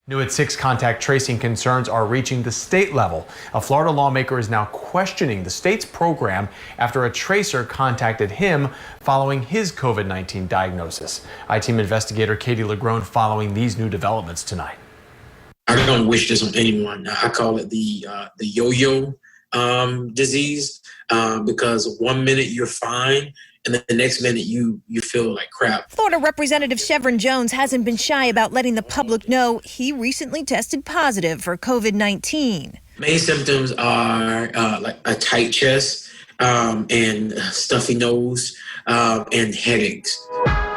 New at 6, contact tracing concerns are reaching the state level. A Florida lawmaker is now questioning the state's program after a tracer contacted him following his COVID-19 diagnosis. I-Team investigator Katie LeGrone following these new developments tonight. I don't wish this on anyone. I call it the yo-yo disease because 1 minute you're fine, and then the next minute you feel like crap. Florida Representative Chevron Jones hasn't been shy about letting the public know he recently tested positive for COVID-19. Main symptoms are like a tight chest and stuffy nose and headaches.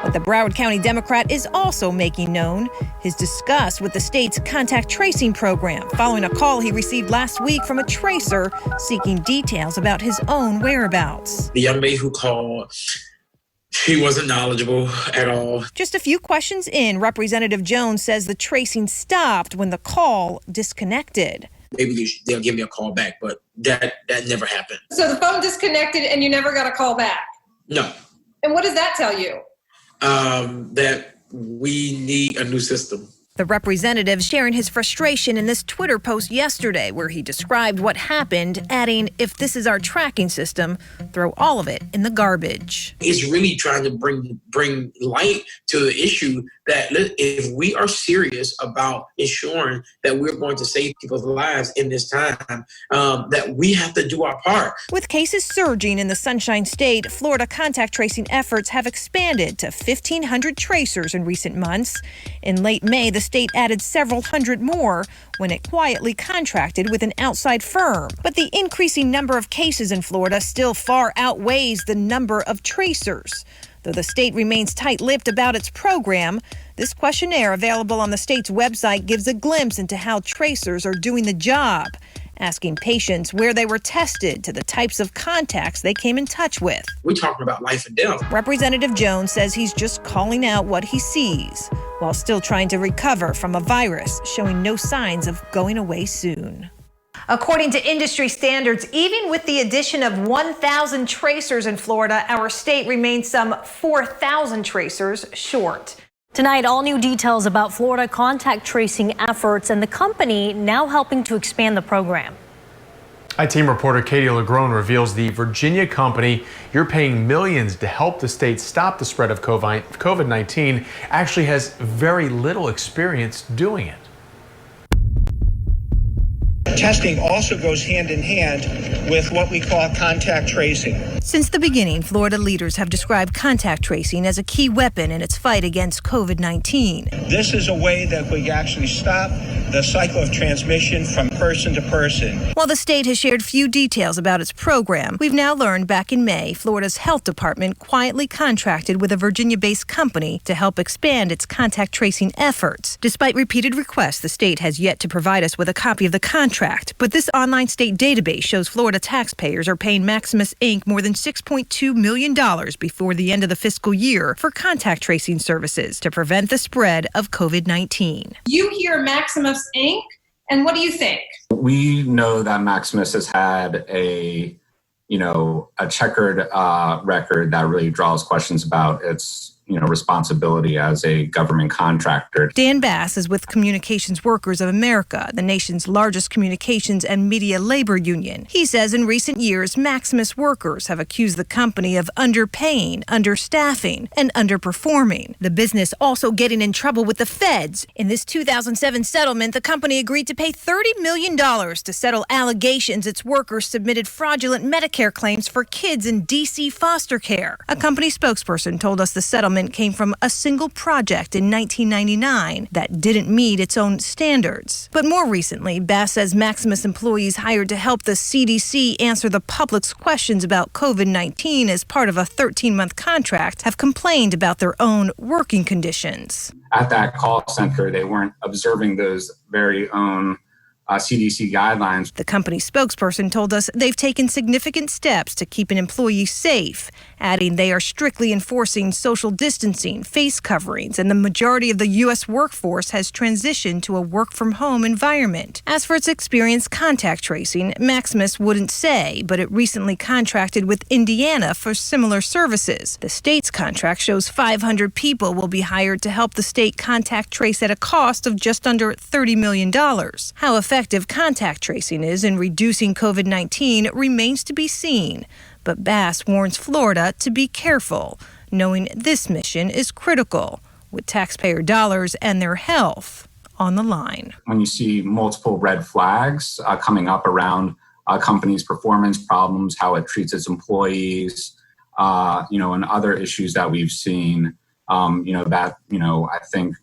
But the Broward County Democrat is also making known his disgust with the state's contact tracing program following a call he received last week from a tracer seeking details about his own whereabouts. The young lady who called, she wasn't knowledgeable at all. Just a few questions in, Representative Jones says the tracing stopped when the call disconnected. Maybe they'll give me a call back, but that never happened. So the phone disconnected and you never got a call back? No. And what does that tell you? That we need a new system. The representative sharing his frustration in this Twitter post yesterday where he described what happened, adding, "If this is our tracking system, throw all of it in the garbage." It's really trying to bring light to the issue that if we are serious about ensuring that we're going to save people's lives in this time, that we have to do our part. With cases surging in the Sunshine State, Florida contact tracing efforts have expanded to 1,500 tracers in recent months. In late May, the state added several hundred more when it quietly contracted with an outside firm. But the increasing number of cases in Florida still far outweighs the number of tracers. Though the state remains tight-lipped about its program, this questionnaire available on the state's website gives a glimpse into how tracers are doing the job, asking patients where they were tested to the types of contacts they came in touch with. We're talking about life and death. Representative Jones says he's just calling out what he sees while still trying to recover from a virus showing no signs of going away soon. According to industry standards, even with the addition of 1,000 tracers in Florida, our state remains some 4,000 tracers short. Tonight, all new details about Florida contact tracing efforts and the company now helping to expand the program. I-Team reporter Katie LeGrone reveals the Virginia company you're paying millions to help the state stop the spread of COVID-19 actually has very little experience doing it. Testing also goes hand in hand with what we call contact tracing. Since the beginning, Florida leaders have described contact tracing as a key weapon in its fight against COVID-19. This is a way that we actually stop the cycle of transmission from person to person. While the state has shared few details about its program, we've now learned back in May, Florida's health department quietly contracted with a Virginia-based company to help expand its contact tracing efforts. Despite repeated requests, the state has yet to provide us with a copy of the contract. But this online state database shows Florida taxpayers are paying Maximus Inc. more than $6.2 million before the end of the fiscal year for contact tracing services to prevent the spread of COVID-19. You hear Maximus Inc., and what do you think? We know that Maximus has had a checkered record that really draws questions about its responsibility as a government contractor. Dan Bass is with Communications Workers of America, the nation's largest communications and media labor union. He says in recent years, Maximus workers have accused the company of underpaying, understaffing, and underperforming. The business also getting in trouble with the feds. In this 2007 settlement, the company agreed to pay $30 million to settle allegations its workers submitted fraudulent Medicare claims for kids in D.C. foster care. A company spokesperson told us the settlement came from a single project in 1999 that didn't meet its own standards. But more recently, Bass says Maximus employees hired to help the CDC answer the public's questions about COVID-19 as part of a 13-month contract have complained about their own working conditions. At that call center, they weren't observing those very own CDC guidelines. The company spokesperson told us they've taken significant steps to keep an employee safe, adding they are strictly enforcing social distancing, face coverings, and the majority of the U.S. workforce has transitioned to a work-from-home environment. As for its experienced contact tracing, Maximus wouldn't say, but it recently contracted with Indiana for similar services. The state's contract shows 500 people will be hired to help the state contact trace at a cost of just under $30 million. How effective contact tracing is in reducing COVID-19 remains to be seen, but Bass warns Florida to be careful, knowing this mission is critical, with taxpayer dollars and their health on the line. When you see multiple red flags coming up around a company's performance problems, how it treats its employees, and other issues that we've seen, I think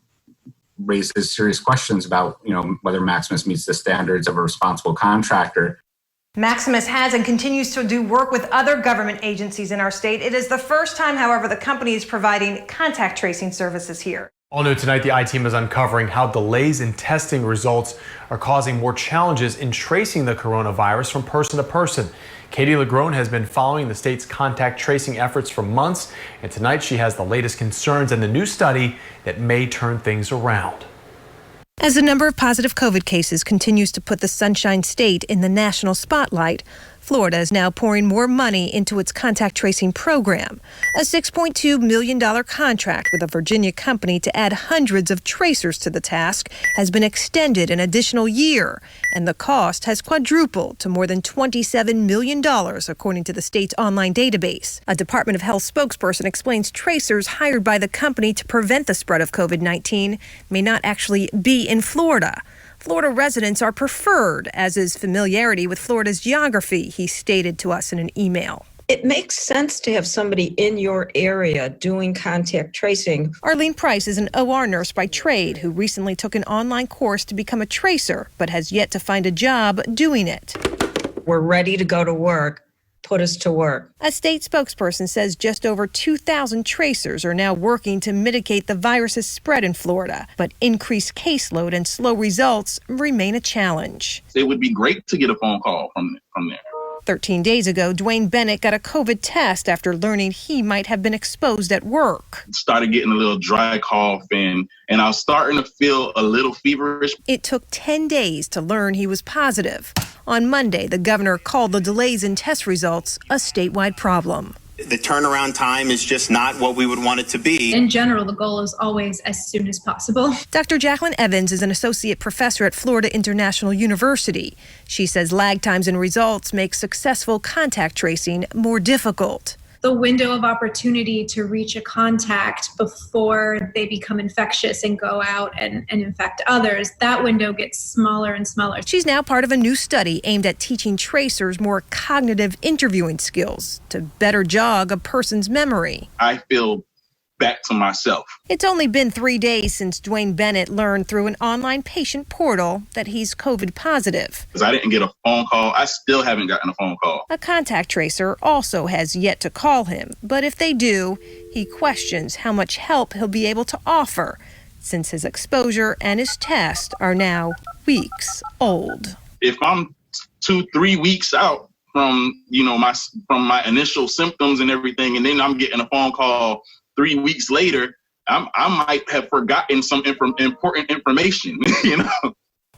raises serious questions about, whether Maximus meets the standards of a responsible contractor. Maximus has and continues to do work with other government agencies in our state. It is the first time, however, the company is providing contact tracing services here. All new tonight, the I-Team is uncovering how delays in testing results are causing more challenges in tracing the coronavirus from person to person. Katie Legrone has been following the state's contact tracing efforts for months, and tonight she has the latest concerns and the new study that may turn things around. As the number of positive COVID cases continues to put the Sunshine State in the national spotlight, Florida is now pouring more money into its contact tracing program. A $6.2 million contract with a Virginia company to add hundreds of tracers to the task has been extended an additional year, and the cost has quadrupled to more than $27 million, according to the state's online database. A Department of Health spokesperson explains tracers hired by the company to prevent the spread of COVID-19 may not actually be in Florida. Florida residents are preferred, as is familiarity with Florida's geography, he stated to us in an email. It makes sense to have somebody in your area doing contact tracing. Arlene Price is an OR nurse by trade who recently took an online course to become a tracer, but has yet to find a job doing it. We're ready to go to work. Put us to work. A state spokesperson says just over 2,000 tracers are now working to mitigate the virus's spread in Florida, but increased caseload and slow results remain a challenge. It would be great to get a phone call from there. 13 days ago, Dwayne Bennett got a COVID test after learning he might have been exposed at work. Started getting a little dry cough and I was starting to feel a little feverish. It took 10 days to learn he was positive. On Monday, the governor called the delays in test results a statewide problem. The turnaround time is just not what we would want it to be. In general, the goal is always as soon as possible. Dr. Jacqueline Evans is an associate professor at Florida International University. She says lag times in results make successful contact tracing more difficult. The window of opportunity to reach a contact before they become infectious and go out and infect others, that window gets smaller and smaller. She's now part of a new study aimed at teaching tracers more cognitive interviewing skills to better jog a person's memory. I feel back to myself. It's only been 3 days since Dwayne Bennett learned through an online patient portal that he's COVID positive. Because I didn't get a phone call. I still haven't gotten a phone call. A contact tracer also has yet to call him, but if they do, he questions how much help he'll be able to offer, since his exposure and his test are now weeks old. If I'm 2-3 weeks out from my initial symptoms and everything, and then I'm getting a phone call 3 weeks later, I might have forgotten some important information,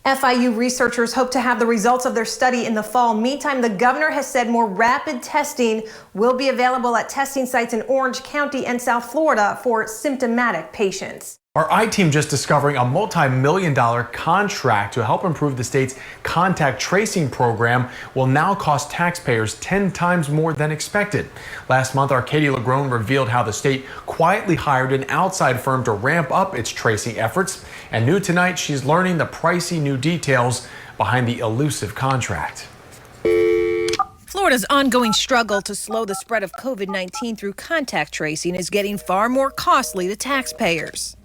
FIU researchers hope to have the results of their study in the fall. Meantime, the governor has said more rapid testing will be available at testing sites in Orange County and South Florida for symptomatic patients. Our I-Team just discovering a multi-million-dollar contract to help improve the state's contact tracing program will now cost taxpayers 10 times more than expected. Last month, our Katie Legrone revealed how the state quietly hired an outside firm to ramp up its tracing efforts. And new tonight, she's learning the pricey new details behind the elusive contract. Florida's ongoing struggle to slow the spread of COVID-19 through contact tracing is getting far more costly to taxpayers.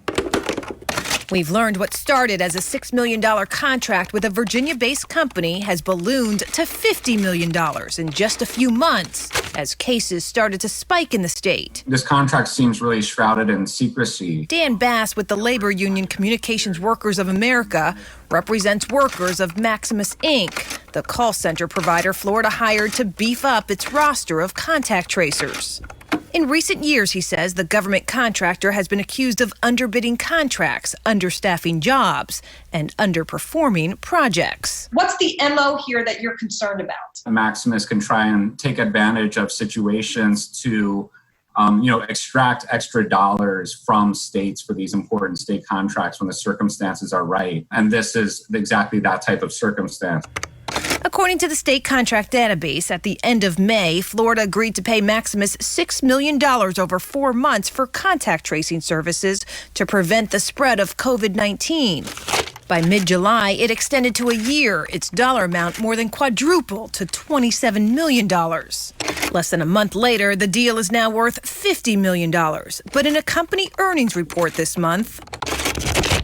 We've learned what started as a $6 million contract with a Virginia-based company has ballooned to $50 million in just a few months as cases started to spike in the state. This contract seems really shrouded in secrecy. Dan Bass with the labor union Communications Workers of America represents workers of Maximus, Inc., the call center provider Florida hired to beef up its roster of contact tracers. In recent years, he says, the government contractor has been accused of underbidding contracts, understaffing jobs, and underperforming projects. What's the MO here that you're concerned about? Maximus can try and take advantage of situations to extract extra dollars from states for these important state contracts when the circumstances are right. And this is exactly that type of circumstance. According to the state contract database, at the end of May, Florida agreed to pay Maximus $6 million over 4 months for contact tracing services to prevent the spread of COVID-19. By mid-July, it extended to a year. Its dollar amount more than quadrupled to $27 million. Less than a month later, the deal is now worth $50 million. But in a company earnings report this month,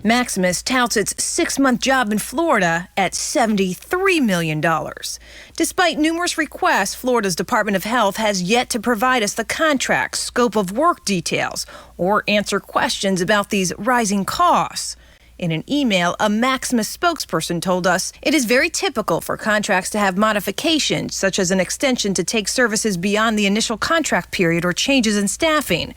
Maximus touts its 6-month job in Florida at $73 million. Despite numerous requests, Florida's Department of Health has yet to provide us the contract, scope of work details, or answer questions about these rising costs. In an email, a Maximus spokesperson told us it is very typical for contracts to have modifications, such as an extension to take services beyond the initial contract period or changes in staffing.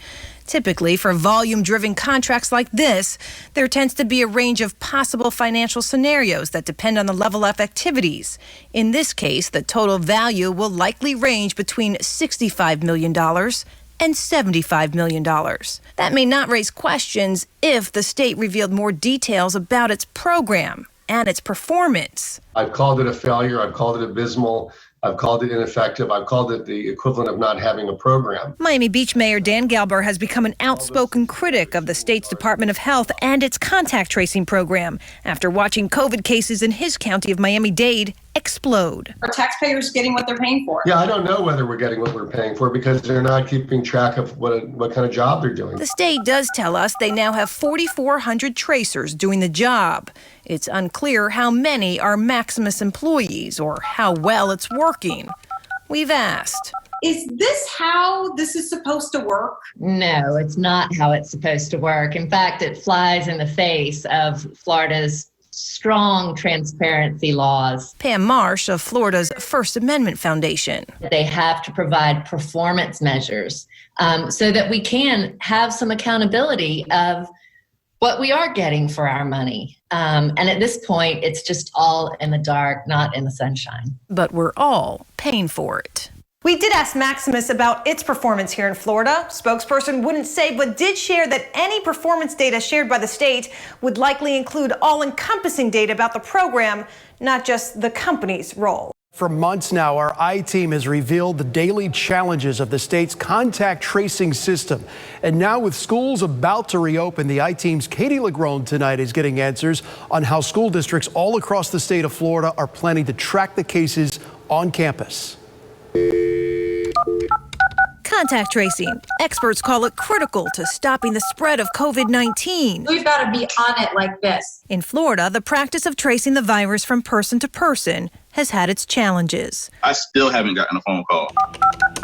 Typically, for volume-driven contracts like this, there tends to be a range of possible financial scenarios that depend on the level of activities. In this case, the total value will likely range between $65 million and $75 million. That may not raise questions if the state revealed more details about its program and its performance. I've called it a failure. I've called it abysmal. I've called it ineffective. I've called it the equivalent of not having a program. Miami Beach Mayor Dan Galber has become an outspoken critic of the state's Department of Health and its contact tracing program after watching COVID cases in his county of Miami-Dade explode. Are taxpayers getting what they're paying for? Yeah, I don't know whether we're getting what we're paying for because they're not keeping track of what kind of job they're doing. The state does tell us they now have 4,400 tracers doing the job. It's unclear how many are Maximus employees or how well it's working. We've asked. Is this how this is supposed to work? No, it's not how it's supposed to work. In fact, it flies in the face of Florida's strong transparency laws. Pam Marsh of Florida's First Amendment Foundation. They have to provide performance measures so that we can have some accountability of what we are getting for our money. And at this point, it's just all in the dark, not in the sunshine. But we're all paying for it. We did ask Maximus about its performance here in Florida. Spokesperson wouldn't say, but did share that any performance data shared by the state would likely include all-encompassing data about the program, not just the company's role. For months now, our I-Team has revealed the daily challenges of the state's contact tracing system. And now with schools about to reopen, the I-Team's Katie Lagrone tonight is getting answers on how school districts all across the state of Florida are planning to track the cases on campus. Contact tracing. Experts call it critical to stopping the spread of COVID-19. We've got to be on it like this. In Florida, the practice of tracing the virus from person to person has had its challenges. I still haven't gotten a phone call.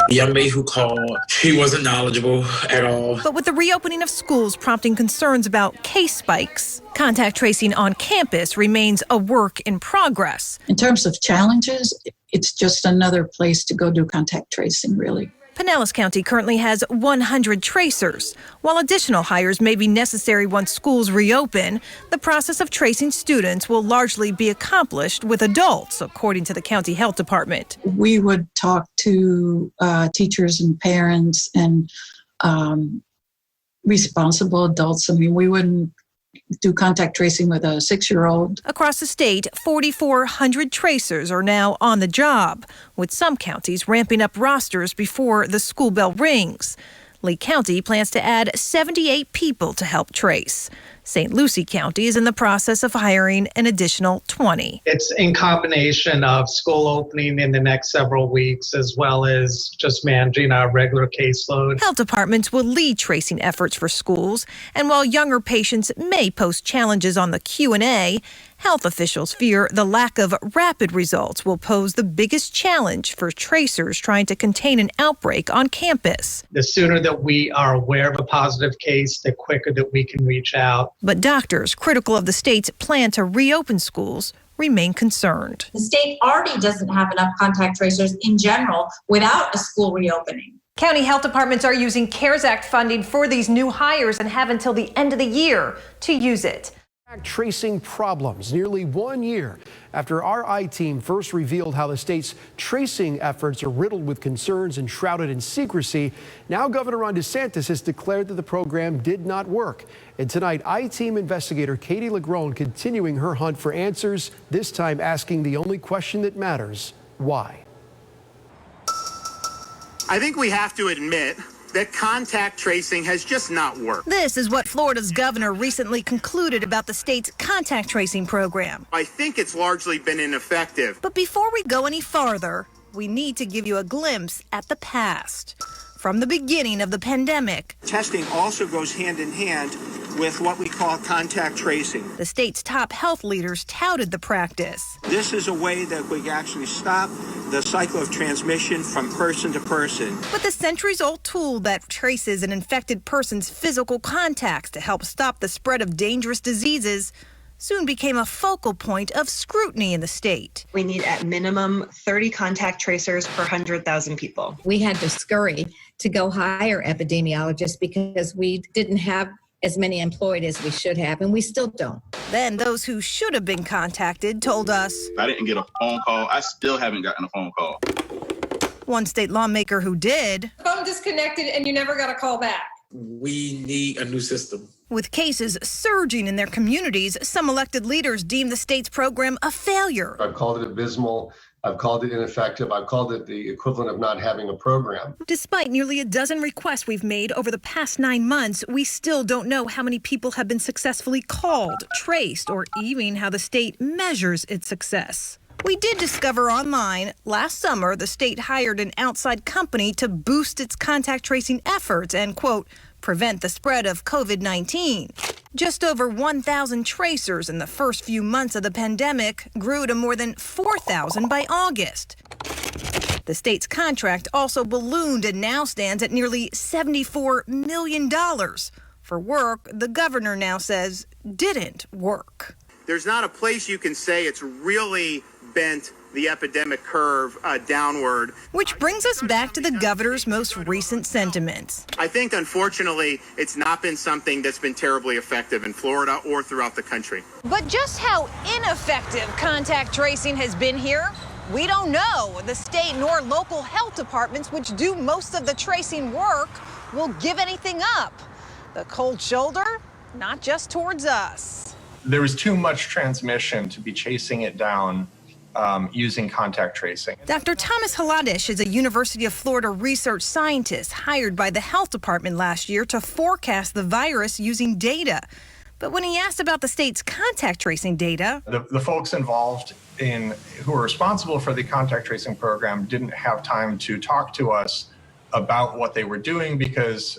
The young lady who called, she wasn't knowledgeable at all. But with the reopening of schools prompting concerns about case spikes, contact tracing on campus remains a work in progress. In terms of challenges, it's just another place to go do contact tracing, really. Pinellas County currently has 100 tracers. While additional hires may be necessary once schools reopen, the process of tracing students will largely be accomplished with adults, according to the county health department. We would talk to teachers and parents and responsible adults. I mean, we wouldn't do contact tracing with a 6-year-old. Across the state, 4,400 tracers are now on the job, with some counties ramping up rosters before the school bell rings. Lee County plans to add 78 people to help trace. St. Lucie County is in the process of hiring an additional 20. It's in combination of school opening in the next several weeks, as well as just managing our regular caseload. Health departments will lead tracing efforts for schools, and while younger patients may pose challenges on the Q&A, health officials fear the lack of rapid results will pose the biggest challenge for tracers trying to contain an outbreak on campus. The sooner that we are aware of a positive case, the quicker that we can reach out. But doctors, critical of the state's plan to reopen schools, remain concerned. The state already doesn't have enough contact tracers in general without a school reopening. County health departments are using CARES Act funding for these new hires and have until the end of the year to use it. Tracing problems nearly 1 year after our I-team first revealed how the state's tracing efforts are riddled with concerns and shrouded in secrecy. Now Governor Ron DeSantis has declared that the program did not work. And tonight, I-team investigator Katie Legrone continuing her hunt for answers, this time asking the only question that matters: why? I think we have to admit that contact tracing has just not worked. This is what Florida's governor recently concluded about the state's contact tracing program. I think it's largely been ineffective. But before we go any farther, we need to give you a glimpse at the past. From the beginning of the pandemic, Testing also goes hand in hand with what we call contact tracing. the state's top health leaders touted the practice. This is a way that we actually stop the cycle of transmission from person to person. But the centuries-old tool that traces an infected person's physical contacts to help stop the spread of dangerous diseases soon became a focal point of scrutiny in the state. We need at minimum 30 contact tracers per 100,000 people. We had to scurry to go hire epidemiologists because we didn't have as many employed as we should have, and we still don't. Then those who should have been contacted told us I didn't get a phone call. I still haven't gotten a phone call. one state lawmaker who did. Phone disconnected and you never got a call back. We need a new system. With cases surging in their communities, some elected leaders deemed the state's program a failure. I've called it abysmal. I've called it ineffective. I've called it the equivalent of not having a program. Despite nearly a dozen requests we've made over the past 9 months, we still don't know how many people have been successfully called, traced, or even how the state measures its success. We did discover online last summer the state hired an outside company to boost its contact tracing efforts and, quote, prevent the spread of COVID-19. Just over 1,000 tracers in the first few months of the pandemic grew to more than 4,000 by August. The state's contract also ballooned and now stands at nearly $74 million for work the governor now says didn't work. There's not a place you can say it's really bent the epidemic curve downward. Which brings us back to the governor's most recent sentiments. I think, unfortunately, it's not been something that's been terribly effective in Florida or throughout the country. But just how ineffective contact tracing has been here, we don't know. The state nor local health departments, which do most of the tracing work, will give anything up. The cold shoulder, not just towards us. There was too much transmission to be chasing it down using contact tracing. Dr. Thomas Haladish is a University of Florida research scientist hired by the health department last year to forecast the virus using data. But when he asked about the state's contact tracing data, The folks involved who are responsible for the contact tracing program didn't have time to talk to us about what they were doing because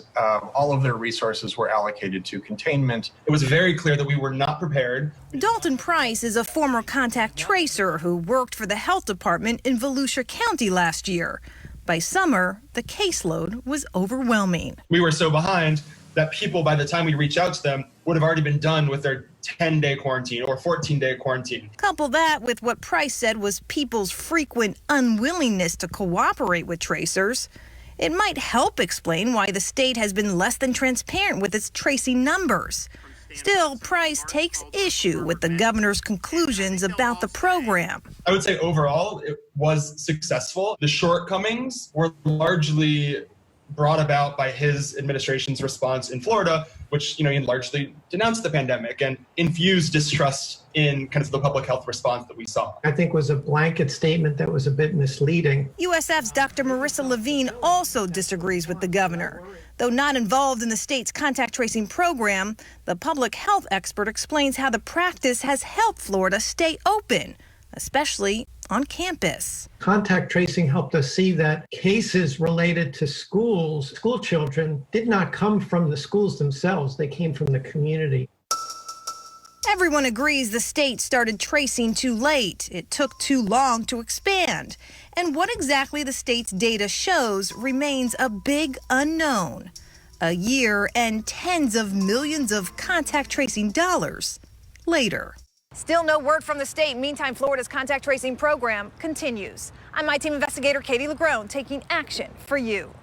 all of their resources were allocated to containment. It was very clear that we were not prepared. Dalton Price is a former contact tracer who worked for the health department in Volusia County last year. By summer, the caseload was overwhelming. We were so behind that people, by the time we reached out to them, would have already been done with their 10-day quarantine or 14-day quarantine. Couple that with what Price said was people's frequent unwillingness to cooperate with tracers. It might help explain why the state has been less than transparent with its tracing numbers. Still, Price takes issue with the governor's conclusions about the program. I would say overall, it was successful. The shortcomings were largely brought about by his administration's response in Florida, which largely denounced the pandemic and infused distrust in kind of the public health response that we saw. I think was a blanket statement that was a bit misleading. USF's Dr. Marissa Levine also disagrees with the governor. Though not involved in the state's contact tracing program, the public health expert explains how the practice has helped Florida stay open, especially on campus. Contact tracing helped us see that cases related to school children did not come from the schools themselves. They came from the community. Everyone agrees the state started tracing too late. It took too long to expand. And what exactly the state's data shows remains a big unknown. A year and tens of millions of contact tracing dollars later. Still no word from the state. Meantime, Florida's contact tracing program continues. I'm my team investigator Katie Lagrone taking action for you.